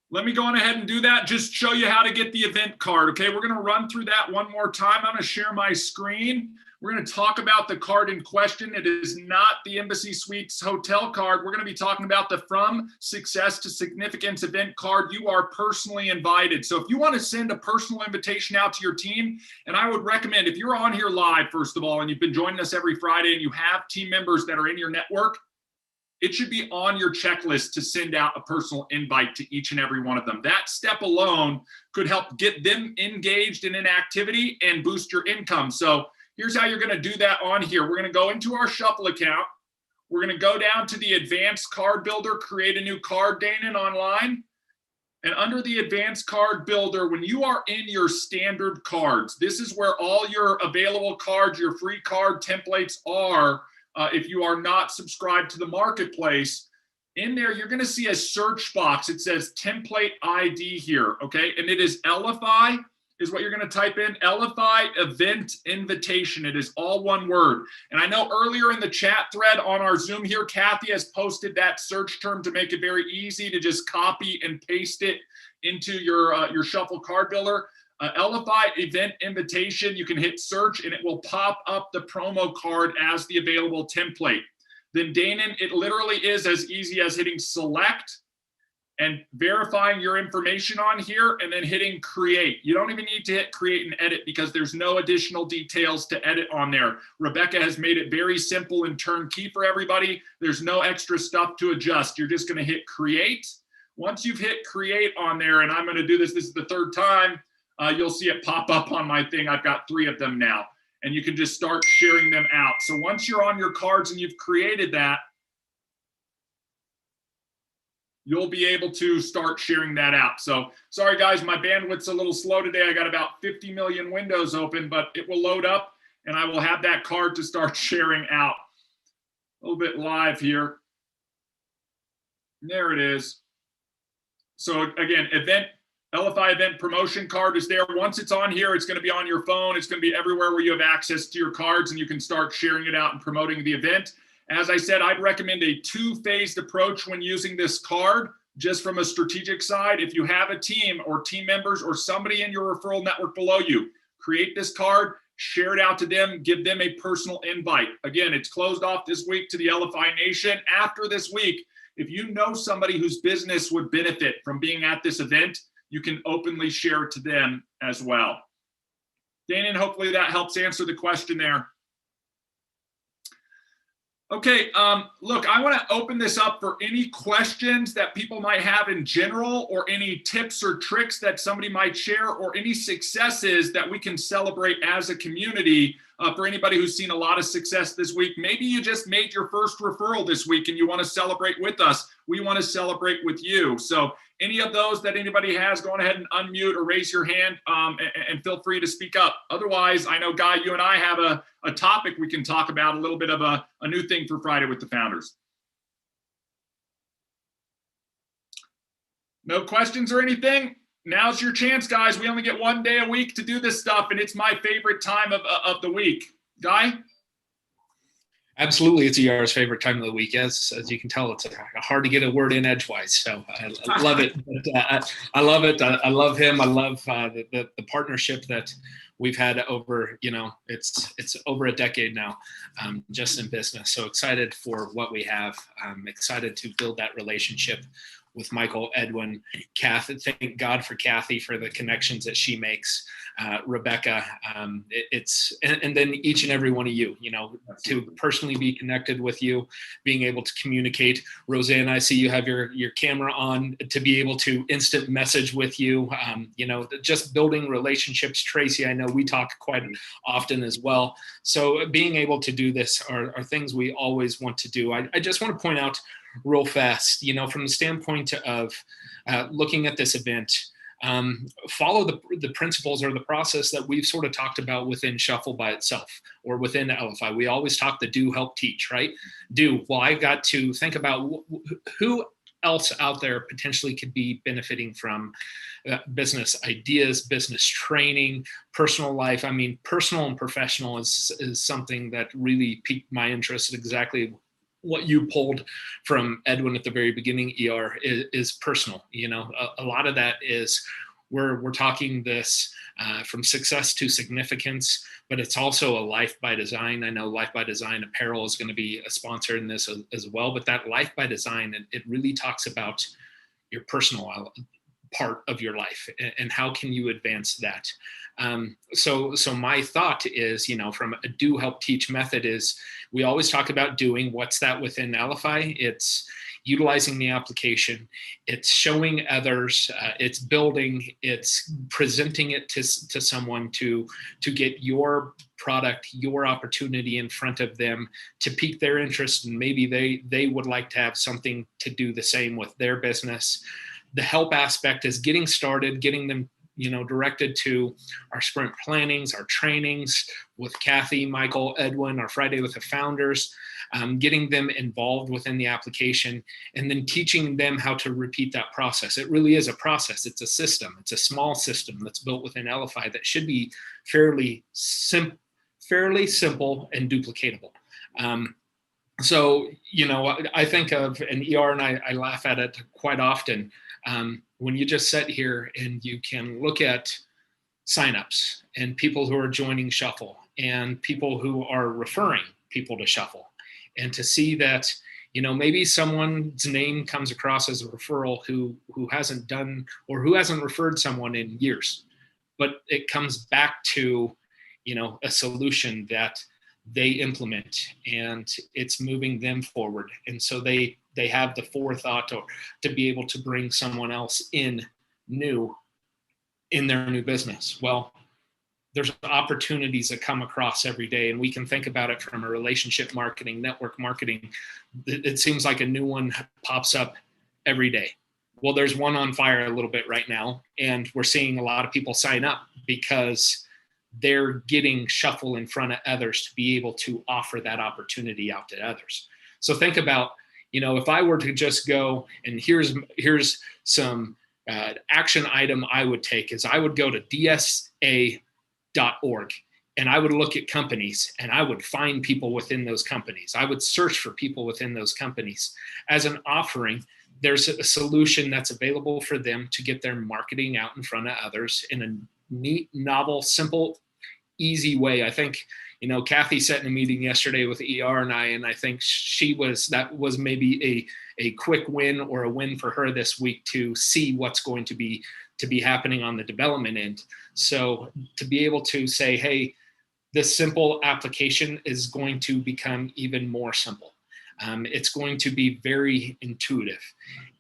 Let me go on ahead and do that. Just show you how to get the event card. Okay, we're going to run through that one more time. I'm going to share my screen. We're going to talk about the card in question. It is not the Embassy Suites hotel card. We're going to be talking about the From Success to Significance event card. You are personally invited. So if you want to send a personal invitation out to your team, and I would recommend, if you're on here live, first of all, and you've been joining us every Friday and you have team members that are in your network, it should be on your checklist to send out a personal invite to each and every one of them. That step alone could help get them engaged in an activity and boost your income. So here's how you're going to do that on here. We're going to go into our Shuffle account. We're going to go down to the Advanced Card Builder, create a new card, Dana, online. And under the Advanced Card Builder, when you are in your standard cards, this is where all your available cards, your free card templates are. If you are not subscribed to the marketplace, in there, you're going to see a search box. It says template ID here, okay? And it is Elify is what you're going to type in. Elify event invitation. It is all one word. And I know earlier in the chat thread on our Zoom here, Kathy has posted that search term to make it very easy to just copy and paste it into your Shuffle card builder. Elify event invitation, you can hit search and it will pop up the promo card as the available template. Then Dana, it literally is as easy as hitting select and verifying your information on here and then hitting create. You don't even need to hit create and edit because there's no additional details to edit on there. Rebecca has made it very simple and turnkey for everybody. There's no extra stuff to adjust. You're just gonna hit create. Once you've hit create on there, and I'm going to do this is the third time, you'll see it pop up on my thing. I've got 3 of them now, and you can just start sharing them out. So once you're on your cards and you've created that, you'll be able to start sharing that out. So sorry guys, my bandwidth's a little slow today. I got about 50 million windows open, but it will load up and I will have that card to start sharing out. A little bit live here. There it is. So again, Elify event promotion card is there. Once it's on here, it's going to be on your phone. It's going to be everywhere where you have access to your cards, and you can start sharing it out and promoting the event. As I said, I'd recommend a 2-phased approach when using this card, just from a strategic side. If you have a team or team members or somebody in your referral network below you, create this card, share it out to them, give them a personal invite. Again, it's closed off this week to the Elify Nation. After this week, if you know somebody whose business would benefit from being at this event, you can openly share it to them as well. Danon, hopefully that helps answer the question there. Okay, look, I want to open this up for any questions that people might have in general, or any tips or tricks that somebody might share, or any successes that we can celebrate as a community. For anybody who's seen a lot of success this week, maybe you just made your first referral this week and you want to celebrate with us. We want to celebrate with you. So any of those that anybody has, go on ahead and unmute or raise your hand, and feel free to speak up. Otherwise, I know, Guy, you and I have a topic we can talk about, a little bit of a new thing for Friday with the founders. No questions or anything? Now's your chance, guys. We only get 1 day a week to do this stuff, and it's my favorite time of the week. Guy? Absolutely, it's ER's favorite time of the week. As you can tell, it's hard to get a word in edgewise. So I love it. But, I love it. I love him. I love the partnership that we've had over, it's over a decade now, just in business. So excited for what we have. I'm excited to build that relationship with Michael, Edwin, Kathy. Thank God for Kathy for the connections that she makes. Rebecca, and then each and every one of you, to personally be connected with you, being able to communicate. Roseanne, I see you have your camera on, to be able to instant message with you, just building relationships. Tracy, I know we talk quite often as well. So being able to do this are things we always want to do. I just want to point out real fast, from the standpoint of looking at this event, follow the principles or the process that we've sort of talked about within Shuffle by itself, or within Elify. We always talk the do, help, teach, right? Do. Well, I got to think about who else out there potentially could be benefiting from business ideas, business training, personal life. I mean, personal and professional is something that really piqued my interest. Exactly what you pulled from Edwin at the very beginning, ER, is personal. A lot of that is we're talking this from success to significance, but it's also a Life by Design. I know Life by Design apparel is going to be a sponsor in this as well, but that Life by Design, it really talks about your personal part of your life and how can you advance that. So my thought is, from a do, help, teach method is, we always talk about doing. What's that within Elify? It's utilizing the application, it's showing others, it's building, it's presenting it to someone to get your product, your opportunity in front of them, to pique their interest, and maybe they would like to have something to do the same with their business. The help aspect is getting started, getting them directed to our sprint plannings, our trainings with Kathy, Michael, Edwin, our Friday with the founders, getting them involved within the application, and then teaching them how to repeat that process. It really is a process. It's a system. It's a small system that's built within Elify that should be fairly simple and duplicatable. So, I think of an ER, and I laugh at it quite often. When you just sit here and you can look at signups and people who are joining Shuffle and people who are referring people to Shuffle, and to see that, maybe someone's name comes across as a referral who hasn't done, or who hasn't referred someone in years, but it comes back to, a solution that they implement and it's moving them forward. And so they they have the forethought or to be able to bring someone else in new in their new business. Well, there's opportunities that come across every day, and we can think about it from a relationship marketing, network marketing. It seems like a new one pops up every day. Well, there's one on fire a little bit right now, and we're seeing a lot of people sign up because they're getting shuffle in front of others to be able to offer that opportunity out to others. So think about, if I were to just go and here's some action item I would take is I would go to dsa.org and I would look at companies and I would find people within those companies. I would search for people within those companies. As an offering, there's a solution that's available for them to get their marketing out in front of others in a neat, novel, simple, easy way. I think, Kathy sat in a meeting yesterday with ER and I think that was maybe a quick win or a win for her this week to see what's going to be happening on the development end. So to be able to say, hey, this simple application is going to become even more simple. It's going to be very intuitive,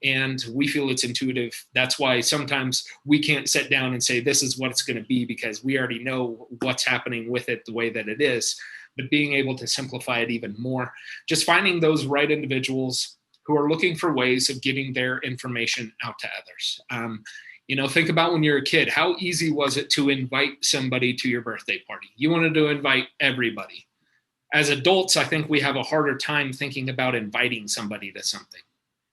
and we feel it's intuitive. That's why sometimes we can't sit down and say this is what it's going to be, because we already know what's happening with it the way that it is. But being able to simplify it even more, just finding those right individuals who are looking for ways of getting their information out to others. Think about when you're a kid, how easy was it to invite somebody to your birthday party? You wanted to invite everybody. As adults, I think we have a harder time thinking about inviting somebody to something.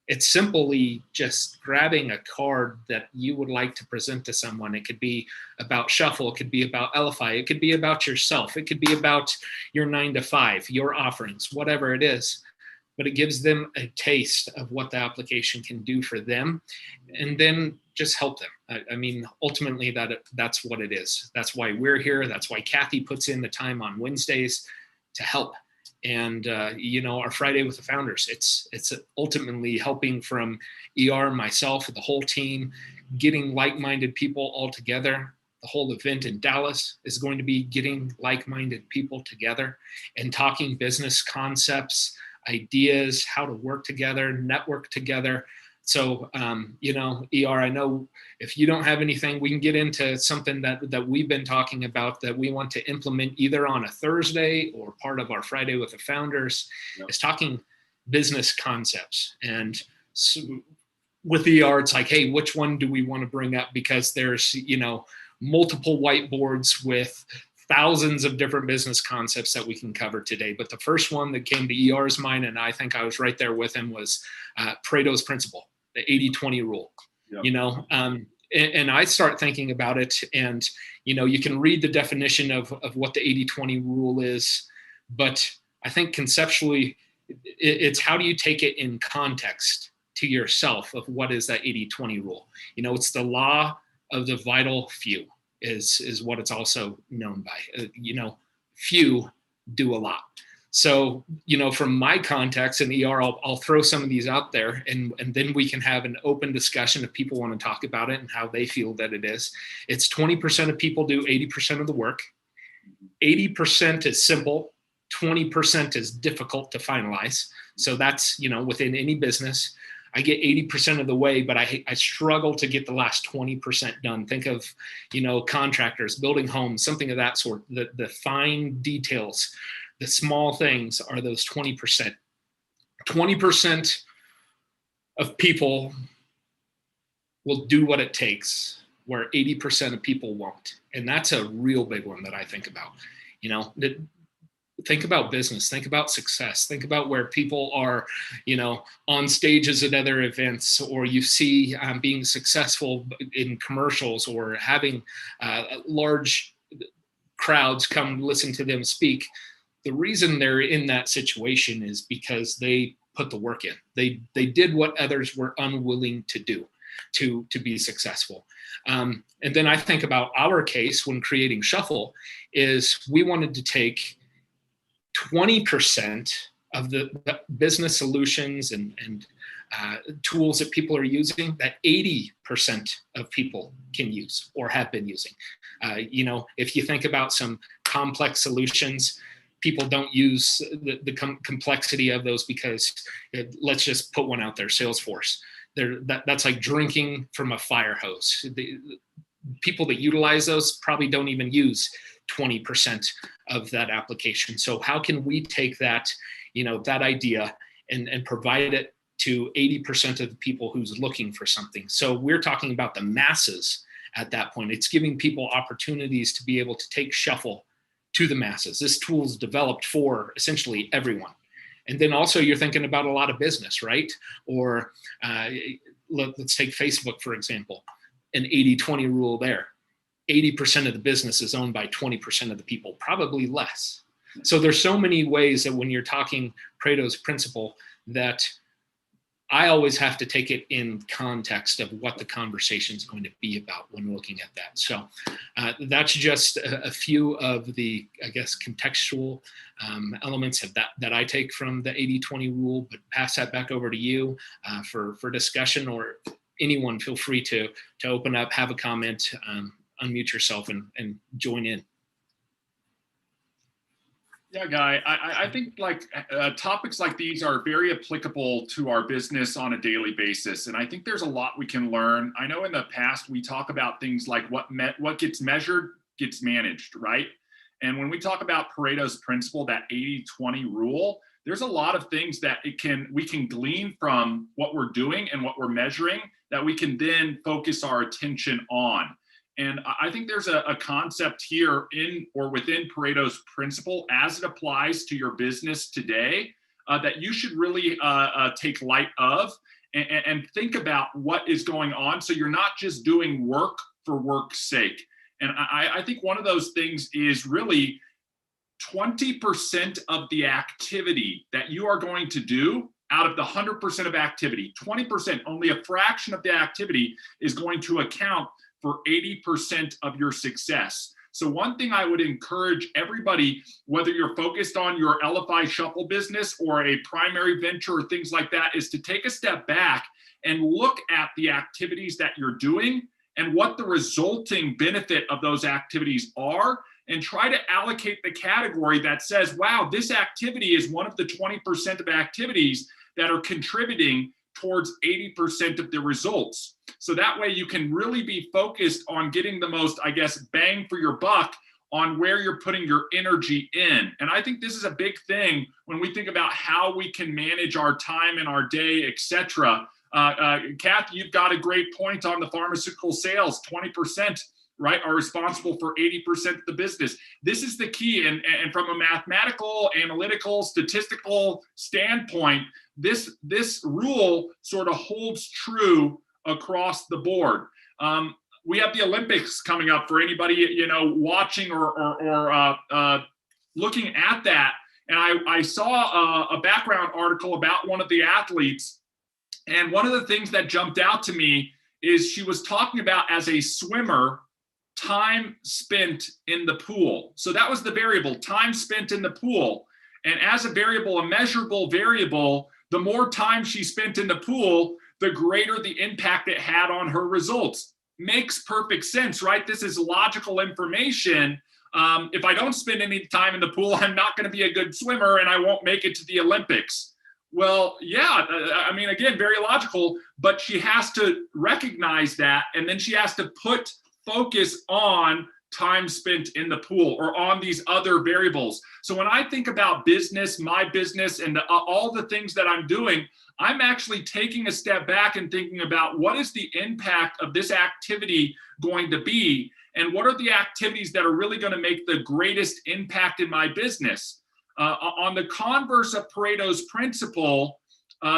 It's simply just grabbing a card that you would like to present to someone. It could be about Shuffle. It could be about Elify. It could be about yourself. It could be about your 9 to 5, your offerings, whatever it is. But it gives them a taste of what the application can do for them, and then just help them. I mean, ultimately, that's what it is. That's why we're here. That's why Kathy puts in the time on Wednesdays to help. And, our Friday with the Founders, it's ultimately helping from ER, myself, the whole team, getting like-minded people all together. The whole event in Dallas is going to be getting like-minded people together and talking business concepts, ideas, how to work together, network together. So, ER, I know if you don't have anything, we can get into something that we've been talking about that we want to implement either on a Thursday or part of our Friday with the Founders. Yep. Is talking business concepts. And so with ER, it's like, hey, which one do we want to bring up? Because there's, multiple whiteboards with thousands of different business concepts that we can cover today. But the first one that came to ER's mind, and I think I was right there with him, was Pareto's principle, the 80-20 rule. Yep. And I start thinking about it, and, you can read the definition of what the 80-20 rule is, but I think conceptually it's how do you take it in context to yourself of what is that 80-20 rule? It's the law of the vital few is what it's also known by. Few do a lot. So, from my context in ER, I'll throw some of these out there, and then we can have an open discussion if people want to talk about it and how they feel that it is. It's 20% of people do 80% of the work. 80% is simple. 20% is difficult to finalize. So that's, within any business. I get 80% of the way, but I struggle to get the last 20% done. Think of, contractors, building homes, something of that sort. The fine details, the small things are those 20%. 20% of people will do what it takes, where 80% of people won't. And that's a real big one that I think about. Think about business, think about success, think about where people are, on stages at other events, or you see being successful in commercials, or having large crowds come listen to them speak. The reason they're in that situation is because they put the work in. They did what others were unwilling to do to be successful. And then I think about our case when creating Shuffle is we wanted to take 20% of the business solutions and tools that people are using that 80% of people can use or have been using. If you think about some complex solutions, people don't use the complexity of those because let's just put one out there, Salesforce. That's like drinking from a fire hose. The people that utilize those probably don't even use 20% of that application. So how can we take that, that idea and provide it to 80% of the people who's looking for something? So we're talking about the masses at that point. It's giving people opportunities to be able to take Shuffle to the masses. This tool is developed for essentially everyone. And then also you're thinking about a lot of business, right? Or let's take Facebook, for example, an 80-20 rule there. 80% of the business is owned by 20% of the people, probably less. So there's so many ways that when you're talking Pareto's principle, that I always have to take it in context of what the conversation is going to be about when looking at that. So that's just a few of the, I guess, contextual elements of that I take from the 80-20 rule, but pass that back over to you for discussion, or anyone feel free to open up, have a comment, unmute yourself and join in. Yeah, Guy, I think topics like these are very applicable to our business on a daily basis. And I think there's a lot we can learn. I know in the past, we talk about things like what gets measured gets managed, right? And when we talk about Pareto's principle, that 80-20 rule, there's a lot of things that we can glean from what we're doing and what we're measuring that we can then focus our attention on. And I think there's a concept here in or within Pareto's principle as it applies to your business today that you should really take light of and think about what is going on. So you're not just doing work for work's sake. And I think one of those things is really 20% of the activity that you are going to do out of the 100% of activity, 20%, only a fraction of the activity is going to account for 80% of your success. So one thing I would encourage everybody, whether you're focused on your Elify Shuffle business or a primary venture or things like that, is to take a step back and look at the activities that you're doing and what the resulting benefit of those activities are, and try to allocate the category that says, wow, this activity is one of the 20% of activities that are contributing towards 80% of the results. So that way you can really be focused on getting the most, I guess, bang for your buck on where you're putting your energy in. And I think this is a big thing when we think about how we can manage our time and our day, etc. Kathy, you've got a great point on the pharmaceutical sales. 20%, right, are responsible for 80% of the business. This is the key. And from a mathematical, analytical, statistical standpoint, this rule sort of holds true across the board. We have the Olympics coming up for anybody, watching or looking at that. And I saw a background article about one of the athletes. And one of the things that jumped out to me is she was talking about, as a swimmer, time spent in the pool. So that was the variable, time spent in the pool. And as a variable, a measurable variable, the more time she spent in the pool, the greater the impact it had on her results. Makes perfect sense, right? This is logical information. If I don't spend any time in the pool, I'm not going to be a good swimmer and I won't make it to the Olympics. Well, yeah, I mean, again, very logical, but she has to recognize that, and then she has to put focus on time spent in the pool or on these other variables. So when I think about business, my business, and all the things that I'm doing, I'm actually taking a step back and thinking about what is the impact of this activity going to be, and what are the activities that are really going to make the greatest impact in my business. On the converse of Pareto's principle,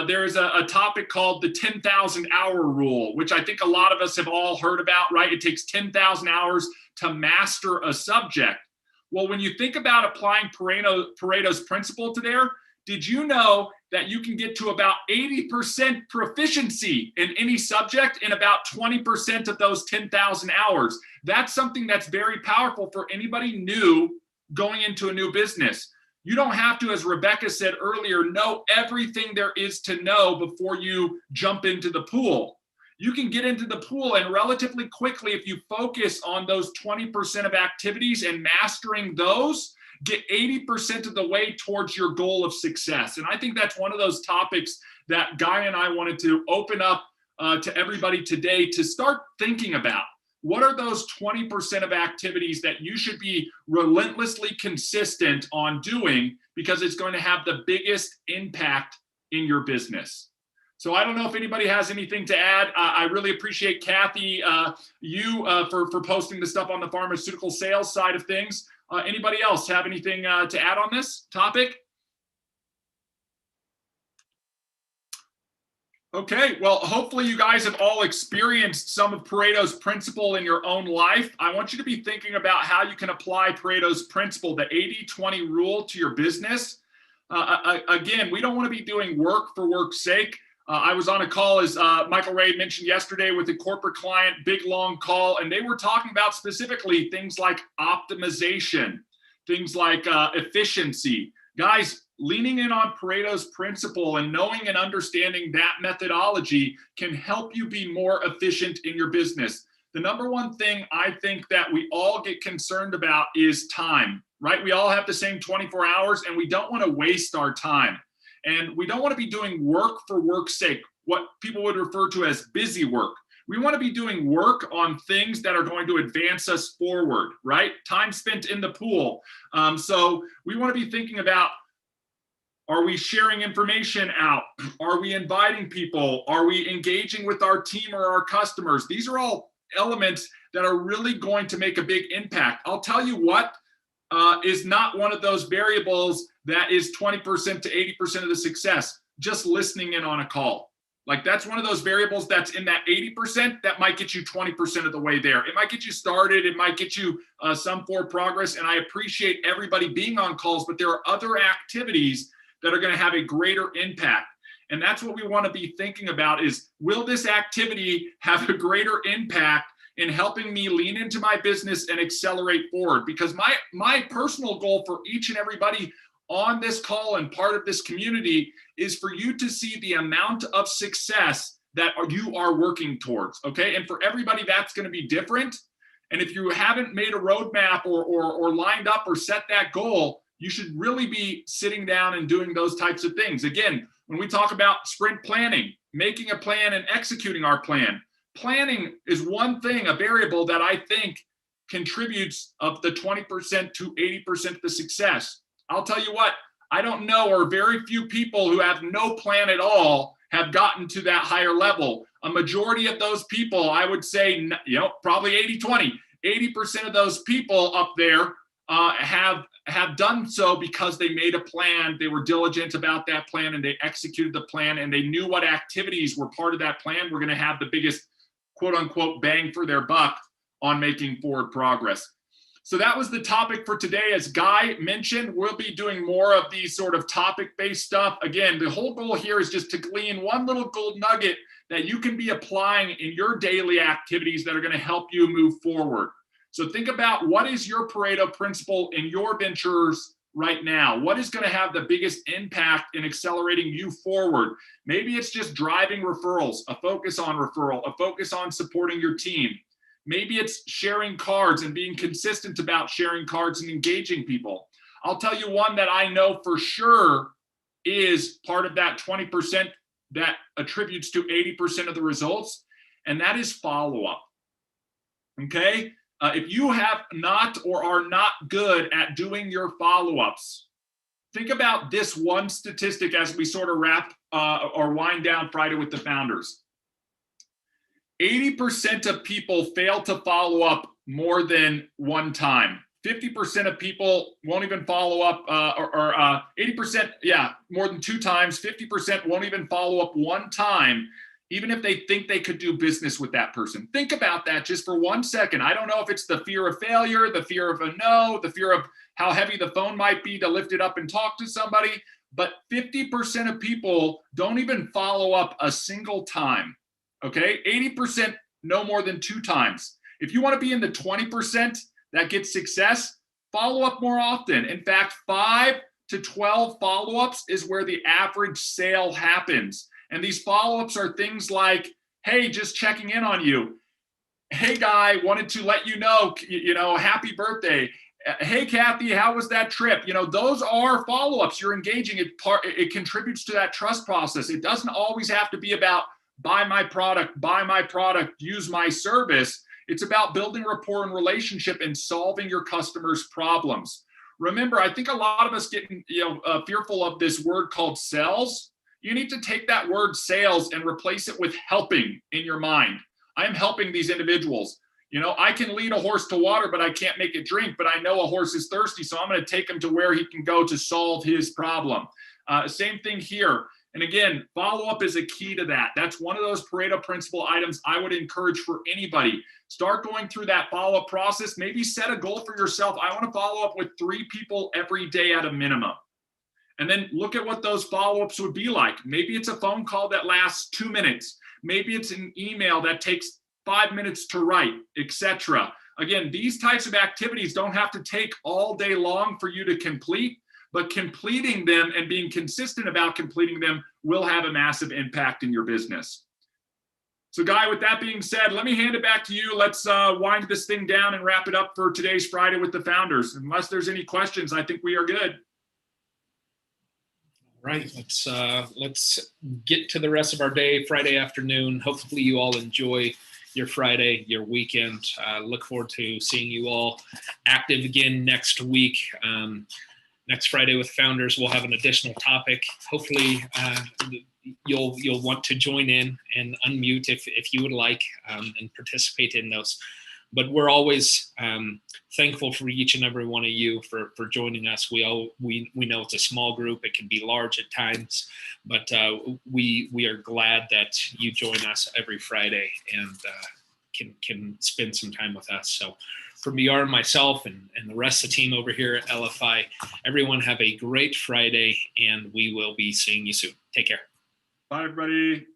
there is a topic called the 10,000 hour rule, which I think a lot of us have all heard about, right? It takes 10,000 hours to master a subject. Well, when you think about applying Pareto's principle to there, did you know that you can get to about 80% proficiency in any subject in about 20% of those 10,000 hours? That's something that's very powerful for anybody new going into a new business. You don't have to, as Rebecca said earlier, know everything there is to know before you jump into the pool. You can get into the pool, and relatively quickly, if you focus on those 20% of activities and mastering those, get 80% of the way towards your goal of success. And I think that's one of those topics that Guy and I wanted to open up to everybody today to start thinking about. What are those 20% of activities that you should be relentlessly consistent on doing, because it's going to have the biggest impact in your business? So I don't know if anybody has anything to add. I really appreciate Kathy, for posting the stuff on the pharmaceutical sales side of things. Anybody else have anything to add on this topic? Okay, well, hopefully you guys have all experienced some of Pareto's principle in your own life. I want you to be thinking about how you can apply Pareto's principle, the 80-20 rule, to your business. Again, we don't want to be doing work for work's sake. I was on a call, as Michael Ray mentioned yesterday, with a corporate client, big, long call, and they were talking about specifically things like optimization, things like efficiency. Guys, leaning in on Pareto's principle and knowing and understanding that methodology can help you be more efficient in your business. The number one thing I think that we all get concerned about is time, right? We all have the same 24 hours and we don't want to waste our time. And we don't want to be doing work for work's sake, what people would refer to as busy work. We want to be doing work on things that are going to advance us forward, right? Time spent in the pool. So we want to be thinking about, are we sharing information out? Are we inviting people? Are we engaging with our team or our customers? These are all elements that are really going to make a big impact. I'll tell you what is not one of those variables that is 20% to 80% of the success, just listening in on a call. Like, that's one of those variables that's in that 80% that might get you 20% of the way there. It might get you started. It might get you some forward progress. And I appreciate everybody being on calls, but there are other activities that are going to have a greater impact. And that's what we want to be thinking about is, will this activity have a greater impact in helping me lean into my business and accelerate forward? Because my personal goal for each and everybody on this call and part of this community is for you to see the amount of success that you are working towards, okay? And for everybody, that's going to be different. And if you haven't made a roadmap or lined up or set that goal, you should really be sitting down and doing those types of things. Again, when we talk about sprint planning, making a plan and executing our plan, planning is one thing, a variable that I think contributes of the 20% to 80% of the success. I'll tell you what, I don't know, or very few people who have no plan at all have gotten to that higher level. A majority of those people, I would say, probably 80-20, 80% of those people up there have done so because they made a plan, they were diligent about that plan, and they executed the plan, and they knew what activities were part of that plan were going to have the biggest, quote unquote, bang for their buck on making forward progress. So that was the topic for today. As Guy mentioned, we'll be doing more of these sort of topic-based stuff. Again, the whole goal here is just to glean one little gold nugget that you can be applying in your daily activities that are going to help you move forward. So think about, what is your Pareto principle in your ventures right now? What is going to have the biggest impact in accelerating you forward? Maybe it's just driving referrals, a focus on referral, a focus on supporting your team. Maybe it's sharing cards and being consistent about sharing cards and engaging people. I'll tell you one that I know for sure is part of that 20% that attributes to 80% of the results, and that is follow-up. Okay? If you have not or are not good at doing your follow-ups, think about this one statistic as we sort of wrap or wind down Friday with the founders. 80% of people fail to follow up more than one time. 50% of people won't even follow up, 80%, more than two times. 50% won't even follow up one time, even if they think they could do business with that person. Think about that just for 1 second. I don't know if it's the fear of failure, the fear of a no, the fear of how heavy the phone might be to lift it up and talk to somebody, but 50% of people don't even follow up a single time. Okay, 80% no more than two times. If you want to be in the 20% that gets success, follow up more often. In fact, 5 to 12 follow-ups is where the average sale happens. And these follow-ups are things like, hey, just checking in on you. Hey, Guy, wanted to let you know, happy birthday. Hey, Kathy, how was that trip? You know, those are follow-ups. You're engaging. It contributes to that trust process. It doesn't always have to be about buy my product, use my service. It's about building rapport and relationship and solving your customers' problems. Remember, I think a lot of us get fearful of this word called sales. You need to take that word sales and replace it with helping in your mind. I am helping these individuals. You know, I can lead a horse to water, but I can't make it drink. But I know a horse is thirsty, so I'm going to take him to where he can go to solve his problem. Same thing here. And again, follow-up is a key to that. That's one of those Pareto principle items I would encourage for anybody. Start going through that follow-up process. Maybe set a goal for yourself. I want to follow up with 3 people every day at a minimum. And then look at what those follow-ups would be like. Maybe it's a phone call that lasts 2 minutes. Maybe it's an email that takes 5 minutes to write, etc. Again, these types of activities don't have to take all day long for you to complete, but completing them and being consistent about completing them will have a massive impact in your business. So Guy, with that being said, let me hand it back to you. Let's wind this thing down and wrap it up for today's Friday with the founders. Unless there's any questions, I think we are good. Right. Let's get to the rest of our day, Friday afternoon. Hopefully you all enjoy your Friday, your weekend. Look forward to seeing you all active again next week. Next Friday with founders, we'll have an additional topic. Hopefully you'll want to join in and unmute if you would like, and participate in those. But we're always thankful for each and every one of you for joining us. We know it's a small group. It can be large at times, but we are glad that you join us every Friday and can spend some time with us. So for BR and myself and the rest of the team over here at Elify, everyone have a great Friday, and we will be seeing you soon. Take care. Bye, everybody.